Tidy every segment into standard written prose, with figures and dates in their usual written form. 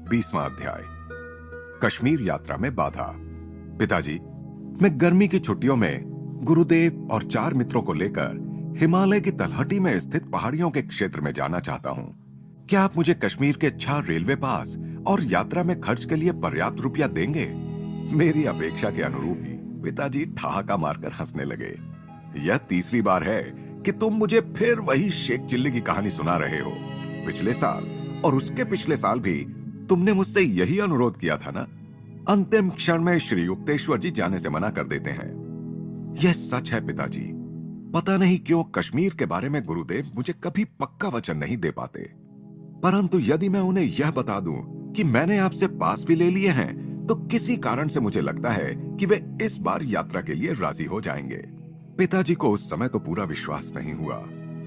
20वां अध्याय। कश्मीर यात्रा में बाधा। पिताजी, मैं गर्मी की छुट्टियों में गुरुदेव और 4 मित्रों को लेकर हिमालय की तलहटी में स्थित पहाड़ियों के क्षेत्र में जाना चाहता हूँ। क्या आप मुझे कश्मीर के 6 रेलवे पास और यात्रा में खर्च के लिए पर्याप्त रुपया देंगे? मेरी अपेक्षा के अनुरूप ही पिताजी ठहाका मारकर हंसने लगे। यह तीसरी बार है कि तुम मुझे फिर वही शेख चिल्ली की कहानी सुना रहे हो। पिछले साल और उसके पिछले साल भी तुमने मुझसे यही अनुरोध किया था ना? अंतिम क्षण में श्री युक्तेश्वर जी जाने से मना कर देते हैं। यह सच है पिताजी। पता नहीं क्यों कश्मीर के बारे में गुरुदेव मुझे कभी पक्का वचन नहीं दे पाते। परंतु यदि मैं उन्हें यह बता दूं कि मैंने आपसे पास भी ले लिए हैं, तो किसी कारण से मुझे लगता है कि वे इस बार यात्रा के लिए राजी हो जाएंगे। पिताजी को उस समय तो पूरा विश्वास नहीं हुआ,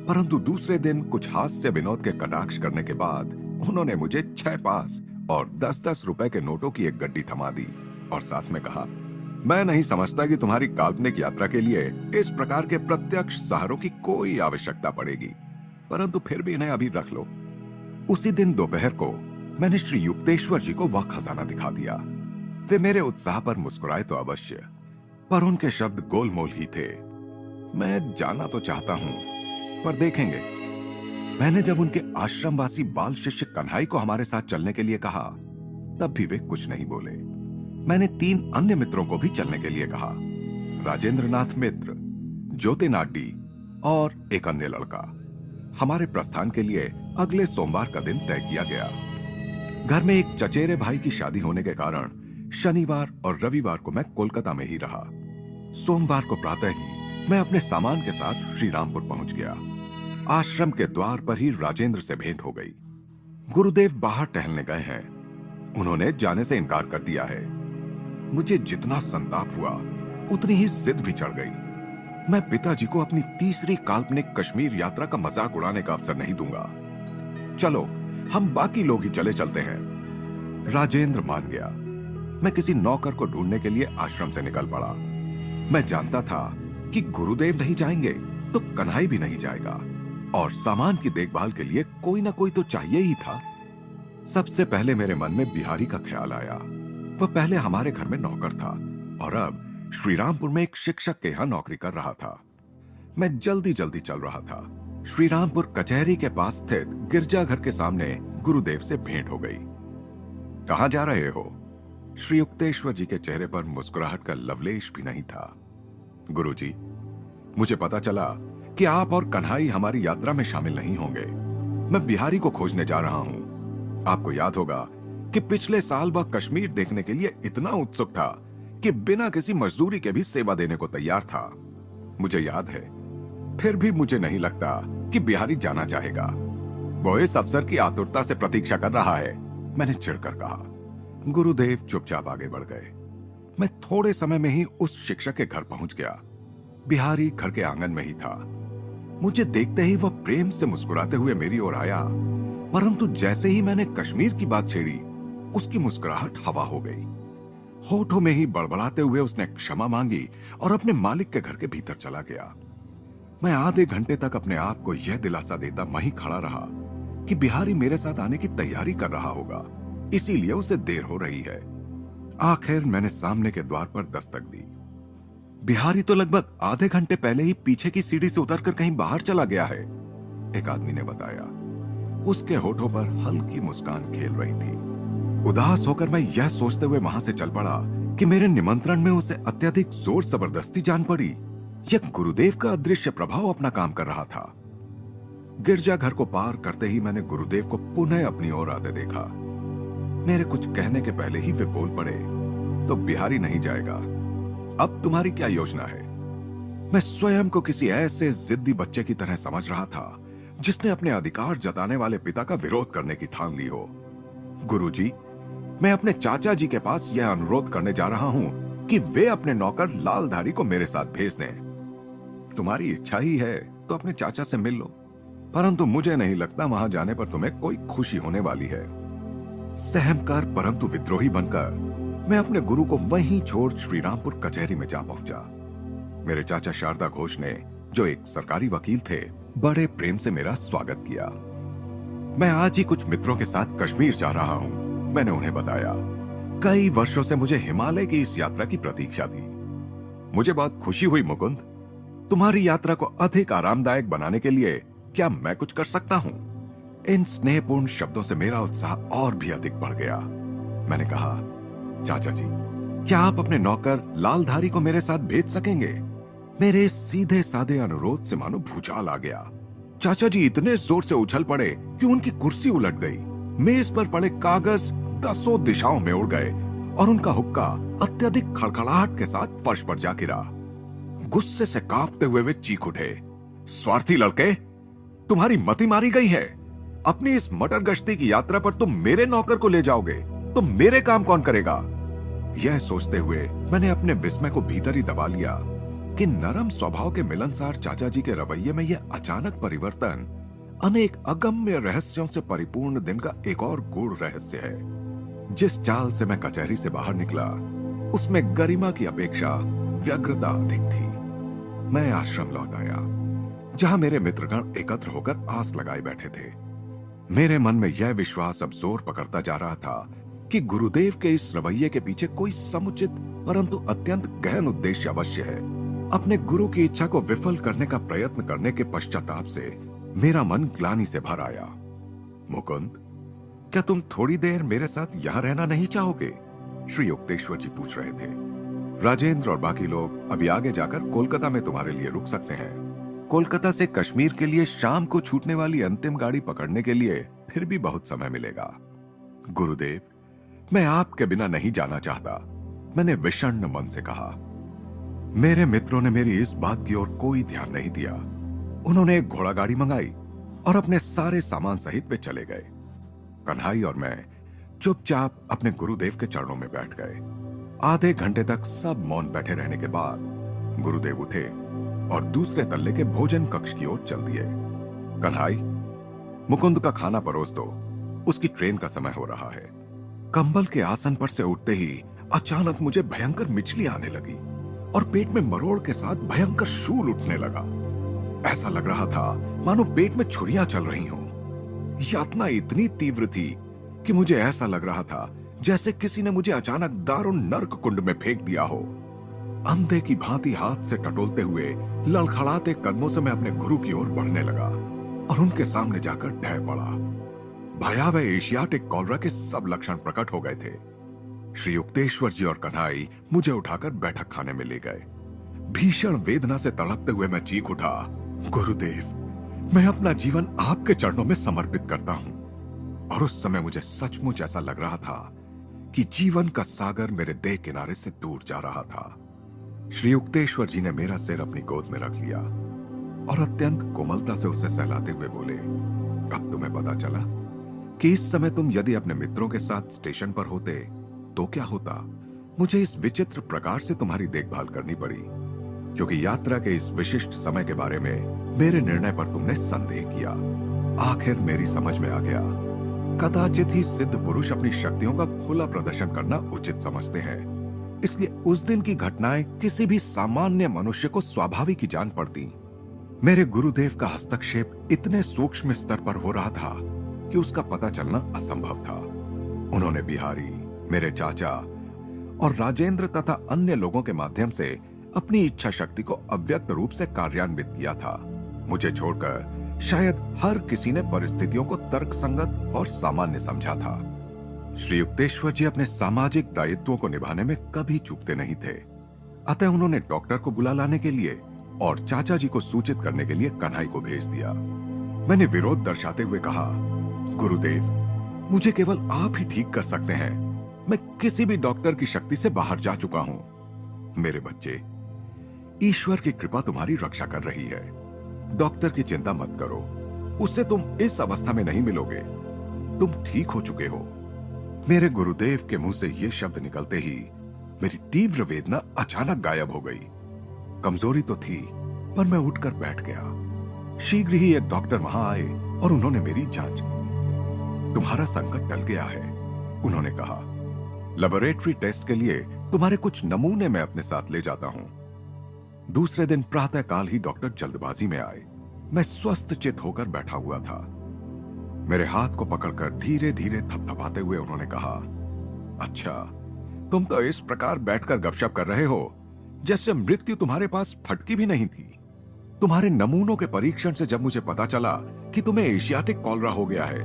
परंतु दूसरे दिन कुछ हास्य विनोद के कटाक्ष करने के बाद उन्होंने मुझे 6 पास और 10-10 रुपए के नोटों की एक गड्डी थमा दी और साथ में कहा, मैं नहीं समझता कि तुम्हारी काल्पनिक यात्रा के लिए इस प्रकार के प्रत्यक्ष सहारों की कोई आवश्यकता पड़ेगी, परंतु फिर भी इन्हें अभी रख लो। उसी दिन दोपहर को मैंने श्री युक्तेश्वर जी को वह खजाना दिखा दिया। वे मेरे उत्साह पर मुस्कुराए तो अवश्य, पर उनके शब्द गोलमोल ही थे। मैं जाना तो चाहता हूं, पर देखेंगे। मैंने जब उनके आश्रमवासी बाल शिष्य कन्हई को हमारे साथ चलने के लिए कहा, तब भी वे कुछ नहीं बोले। मैंने 3 अन्य मित्रों को भी चलने के लिए कहा, राजेंद्रनाथ मित्र, ज्योतिनाडी और एक अन्य लड़का। हमारे प्रस्थान के लिए अगले सोमवार का दिन तय किया गया। घर में एक चचेरे भाई की शादी होने के कारण शनिवार और रविवार को मैं कोलकाता में ही रहा। सोमवार को प्रातः ही मैं अपने सामान के साथ श्री रामपुर पहुंच गया। आश्रम के द्वार पर ही राजेंद्र से भेंट हो गई। गुरुदेव बाहर टहलने गए हैं। उन्होंने जाने से इनकार कर दिया है। मुझे जितना संताप हुआ उतनी ही जिद भी चढ़ गई। मैं पिताजी को अपनी तीसरी काल्पनिक कश्मीर यात्रा का मजाक उड़ाने का अवसर नहीं दूंगा। चलो, हम बाकी लोग ही चले चलते हैं। राजेंद्र मान गया। मैं किसी नौकर को ढूंढने के लिए आश्रम से निकल पड़ा। मैं जानता था कि गुरुदेव नहीं जाएंगे तो कन्हई भी नहीं जाएगा, और सामान की देखभाल के लिए कोई ना कोई तो चाहिए ही था। सबसे पहले मेरे मन में बिहारी का ख्याल आया। वह पहले हमारे घर में नौकर था और अब श्रीरामपुर में एक शिक्षक के यहां नौकरी कर रहा था। मैं जल्दी जल्दी चल रहा था। श्रीरामपुर कचहरी के पास स्थित गिरजाघर के सामने गुरुदेव से भेंट हो गई। कहां जा रहे हो? श्री युक्तेश्वर जी के चेहरे पर मुस्कुराहट का लवलेश भी नहीं था। गुरुजी, मुझे पता चला कि आप और कन्हई हमारी यात्रा में शामिल नहीं होंगे। मैं बिहारी को खोजने जा रहा हूं। आपको याद होगा कि पिछले साल वह कश्मीर देखने के लिए इतना उत्सुक था कि बिना किसी मजदूरी के भी सेवा देने को तैयार था। मुझे याद है, फिर भी मुझे नहीं लगता कि बिहारी जाना चाहेगा। वो इस अवसर की आतुरता से प्रतीक्षा कर रहा है, मैंने चिढ़कर कहा। गुरुदेव चुपचाप आगे बढ़ गए। मैं थोड़े समय में ही उस शिक्षक के घर पहुंच गया। बिहारी घर के आंगन में ही था। मुझे देखते ही वह प्रेम से मुस्कुराते हुए मेरी ओर आया, परंतु जैसे ही मैंने कश्मीर की बात छेड़ी, उसकी मुस्कुराहट हवा हो गई। होठों में ही बड़बड़ाते हुए उसने क्षमा मांगी और अपने मालिक के घर के भीतर चला गया। मैं आधे घंटे तक अपने आप को यह दिलासा देता वहीं खड़ा रहा कि बिहारी मेरे साथ आने की तैयारी कर रहा होगा, इसीलिए उसे देर हो रही है। आखिर मैंने सामने के द्वार पर दस्तक दी। बिहारी तो लगभग आधे घंटे पहले ही पीछे की सीढ़ी से उतरकर कहीं बाहर चला गया है, एक आदमी ने बताया। उसके होठों पर हल्की मुस्कान खेल रही थी। उदास होकर मैं यह सोचते हुए वहां से चल पड़ा कि मेरे निमंत्रण में उसे अत्यधिक जोर जबरदस्ती जान पड़ी या गुरुदेव का अदृश्य प्रभाव अपना काम कर रहा था। गिरजाघर को पार करते ही मैंने गुरुदेव को पुनः अपनी ओर आते देखा। मेरे कुछ कहने के पहले ही वे बोल पड़े, तो बिहारी नहीं जाएगा। अब तुम्हारी क्या योजना है? मैं स्वयं को किसी ऐसे जिद्दी बच्चे की तरह समझ रहा था जिसने अपने अधिकार जताने वाले पिता का विरोध करने की ठान ली हो। गुरुजी, मैं अपने चाचा जी के पास यह अनुरोध करने जा रहा हूं कि वे अपने नौकर लालधारी को मेरे साथ भेज दें। तुम्हारी इच्छा ही है तो अपने चाचा से मिल लो, परंतु मुझे नहीं लगता वहां जाने पर तुम्हें कोई खुशी होने वाली है। सहमकर परंतु विद्रोही बनकर मैं अपने गुरु को वहीं छोड़ श्रीरामपुर कचहरी में जा पहुंचा। मेरे चाचा शारदा घोष ने, जो एक सरकारी वकील थे, बड़े प्रेम से मेरा स्वागत किया। मैं आज ही कुछ मित्रों के साथ कश्मीर जा रहा हूं। मैंने उन्हें बताया, कई वर्षों से मुझे हिमालय की इस यात्रा की प्रतीक्षा थी। मुझे बहुत खुशी हुई मुकुंद। तुम्हारी यात्रा को अधिक आरामदायक बनाने के लिए क्या मैं कुछ कर सकता हूं? इन स्नेहपूर्ण शब्दों से मेरा उत्साह और भी अधिक बढ़ गया। मैंने कहा, चाचा जी, क्या आप अपने नौकर लालधारी को मेरे साथ भेज सकेंगे? मेरे सीधे साधे अनुरोध से मानो भूचाल आ गया। चाचा जी इतने जोर से उछल पड़े कि उनकी कुर्सी उलट गई। मेज पर पड़े कागज दसों दिशाओं में उड़ गए और उनका हुक्का अत्यधिक खड़खड़ाहट के साथ फर्श पर जा गिरा। गुस्से से कांपते हुए वे चीख उठे, स्वार्थी लड़के, तुम्हारी मति मारी गई है। अपनी इस मटर गश्ती की यात्रा पर तुम मेरे नौकर को ले जाओगे तो मेरे काम कौन करेगा? यह सोचते हुए मैंने अपने विस्मय को भीतर ही दबा लिया कि नरम स्वभाव के मिलनसार चाचा जी के रवैये में यह अचानक परिवर्तन अनेक अगम्य रहस्यों से परिपूर्ण दिन का एक और गूढ़ रहस्य है। जिस चाल से मैं कचहरी से बाहर निकला उसमें गरिमा की अपेक्षा व्यग्रता अधिक थी। मैं आश्रम लौट आया, जहां मेरे मित्रगण एकत्र होकर आस लगाए बैठे थे। मेरे मन में यह विश्वास अब जोर पकड़ता जा रहा था कि गुरुदेव के इस रवैये के पीछे कोई समुचित परंतु अत्यंत गहन उद्देश्य अवश्य है। अपने गुरु की इच्छा को विफल करने का प्रयत्न करने के पश्चाताप से मेरा मन ग्लानि से भर आया। मुकुंद, क्या तुम थोड़ी देर मेरे साथ यहां रहना नहीं चाहोगे? श्री युक्तेश्वर जी पूछ रहे थे। राजेंद्र और बाकी लोग अभी आगे जाकर कोलकाता में तुम्हारे लिए रुक सकते हैं। कोलकाता से कश्मीर के लिए शाम को छूटने वाली अंतिम गाड़ी पकड़ने के लिए फिर भी बहुत समय मिलेगा। गुरुदेव, मैं आपके बिना नहीं जाना चाहता, मैंने विषण्ण मन से कहा। मेरे मित्रों ने मेरी इस बात की ओर कोई ध्यान नहीं दिया। उन्होंने एक घोड़ा गाड़ी मंगाई और अपने सारे सामान सहित वे चले गए। कन्हई और मैं चुपचाप अपने गुरुदेव के चरणों में बैठ गए। आधे घंटे तक सब मौन बैठे रहने के बाद गुरुदेव उठे और दूसरे तल्ले के भोजन कक्ष की ओर चल दिए। कन्हई, मुकुंद का खाना परोस दो, उसकी ट्रेन का समय हो रहा है। कंबल के आसन पर से उठते ही अचानक मुझे भयंकर मिचली आने लगी और पेट में मरोड़ के साथ भयंकर शूल उठने लगा। ऐसा लग रहा था मानो पेट में छुरियां चल रही हों। यातना इतनी तीव्र थी कि मुझे ऐसा लग रहा था जैसे किसी ने मुझे अचानक दारुण नर्क कुंड में फेंक दिया हो। अंधे की भांति हाथ से टटोलते हुए लड़खड़ाते कदमों से मैं अपने गुरु की ओर बढ़ने लगा और उनके सामने जाकर ढह पड़ा। भयावह एशियाटिक कॉलरा के सब लक्षण प्रकट हो गए थे। श्री युक्तेश्वर जी और कन्हई मुझे उठाकर बैठक खाने में ले गए। भीषण वेदना से तड़पते हुए मैं चीख उठा, गुरुदेव, मैं अपना जीवन आपके चरणों में समर्पित करता हूं। और उस समय मुझे सचमुच ऐसा लग रहा था कि जीवन का सागर मेरे देह किनारे से दूर जा रहा था। श्री युक्तेश्वर जी ने मेरा सिर अपनी गोद में रख लिया और अत्यंत कोमलता से उसे सहलाते हुए बोले, अब तुम्हें पता चला कि इस समय तुम यदि अपने मित्रों के साथ स्टेशन पर होते तो क्या होता। मुझे इस विचित्र प्रकार से तुम्हारी देखभाल करनी पड़ी क्योंकि यात्रा के इस विशिष्ट समय के बारे में मेरे निर्णय पर तुमने संदेह किया। आखिर मेरी समझ में आ गया, कदाचित ही सिद्ध पुरुष अपनी शक्तियों का खुला प्रदर्शन करना उचित समझते हैं। इसलिए उस दिन की घटनाएं किसी भी सामान्य मनुष्य को स्वाभाविक ही जान पड़ती। मेरे गुरुदेव का हस्तक्षेप इतने सूक्ष्म स्तर पर हो रहा था कि उसका पता चलना असंभव था। उन्होंने बिहारी, मेरे चाचा और राजेंद्र तथा अन्य लोगों के माध्यम से अपनी इच्छा शक्ति को अव्यक्त रूप से कार्यान्वित किया था। मुझे छोड़कर शायद हर किसी ने परिस्थितियों को तर्कसंगत और सामान्य समझा था। श्री युक्तेश्वर जी अपने सामाजिक दायित्वों को निभाने में कभी चूकते नहीं थे। अतः उन्होंने डॉक्टर को बुला लाने के लिए और चाचा जी को सूचित करने के लिए कन्हई को भेज दिया। मैंने विरोध दर्शाते हुए कहा, गुरुदेव, मुझे केवल आप ही ठीक कर सकते हैं। मैं किसी भी डॉक्टर की शक्ति से बाहर जा चुका हूं। मेरे बच्चे, ईश्वर की कृपा तुम्हारी रक्षा कर रही है। डॉक्टर की चिंता मत करो, उससे तुम इस अवस्था में नहीं मिलोगे। तुम ठीक हो चुके हो। मेरे गुरुदेव के मुंह से ये शब्द निकलते ही मेरी तीव्र वेदना अचानक गायब हो गई। कमजोरी तो थी, पर मैं उठकर बैठ गया। शीघ्र ही एक डॉक्टर वहां आए और उन्होंने मेरी जांच की। तुम्हारा संकट टल गया है, उन्होंने कहा। लेबोरेटरी टेस्ट के लिए तुम्हारे कुछ नमूने मैं अपने साथ ले जाता हूं। दूसरे दिन प्रातःकाल ही डॉक्टर जल्दबाजी में आए। मैं स्वस्थ चित होकर बैठा हुआ था। मेरे हाथ को पकड़कर धीरे धीरे थपथपाते हुए उन्होंने कहा, अच्छा, तुम तो इस प्रकार बैठकर गपशप कर रहे हो जैसे मृत्यु तुम्हारे पास फटकी भी नहीं थी। तुम्हारे नमूनों के परीक्षण से जब मुझे पता चला कि तुम्हें एशियाटिक कॉलरा हो गया है,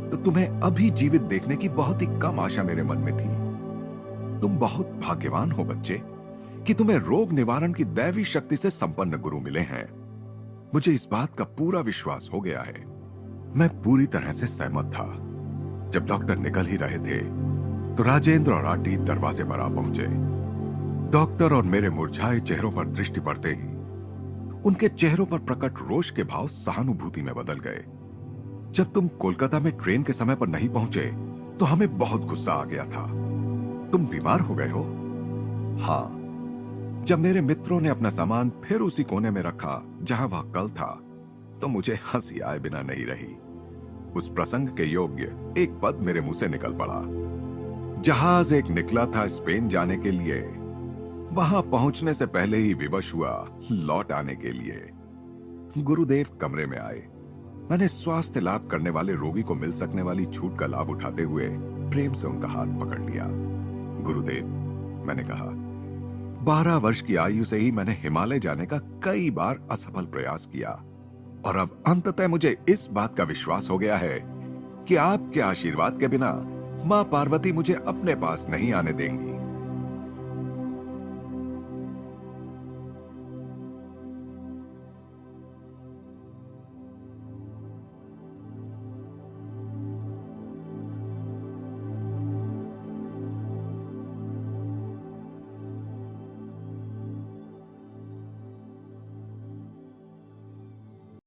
तो तुम्हें अभी जीवित देखने की बहुत ही कम आशा मेरे मन में थी। तुम बहुत भाग्यवान हो बच्चे कि तुम्हें रोग निवारण की दैवी शक्ति से संपन्न गुरु मिले हैं। मुझे इस बात का पूरा विश्वास हो गया है। मैं पूरी तरह से सहमत था। जब डॉक्टर निकल ही रहे थे तो राजेंद्र और आंटी दरवाजे पर आ पहुंचे। डॉक्टर और मेरे मुरझाए चेहरों पर दृष्टि पड़ते ही उनके चेहरों पर प्रकट रोष के भाव सहानुभूति में बदल गए। जब तुम कोलकाता में ट्रेन के समय पर नहीं पहुंचे तो हमें बहुत गुस्सा आ गया था। तुम बीमार हो गए हो? हाँ। जब मेरे मित्रों ने अपना सामान फिर उसी कोने में रखा जहां वह कल था, तो मुझे हंसी आए बिना नहीं रही। उस प्रसंग के योग्य एक पद मेरे मुंह से निकल पड़ा। जहाज एक निकला था स्पेन जाने के लिए, वहां पहुंचने से पहले ही विवश हुआ लौट आने के लिए। गुरुदेव कमरे में आए। मैंने स्वास्थ्य लाभ करने वाले रोगी को मिल सकने वाली छूट का लाभ उठाते हुए प्रेम से उनका हाथ पकड़ लिया। गुरुदेव, मैंने कहा, 12 वर्ष की आयु से ही मैंने हिमालय जाने का कई बार असफल प्रयास किया, और अब अंततः मुझे इस बात का विश्वास हो गया है कि आपके आशीर्वाद के बिना मां पार्वती मुझे अपने पास नहीं आने देंगी।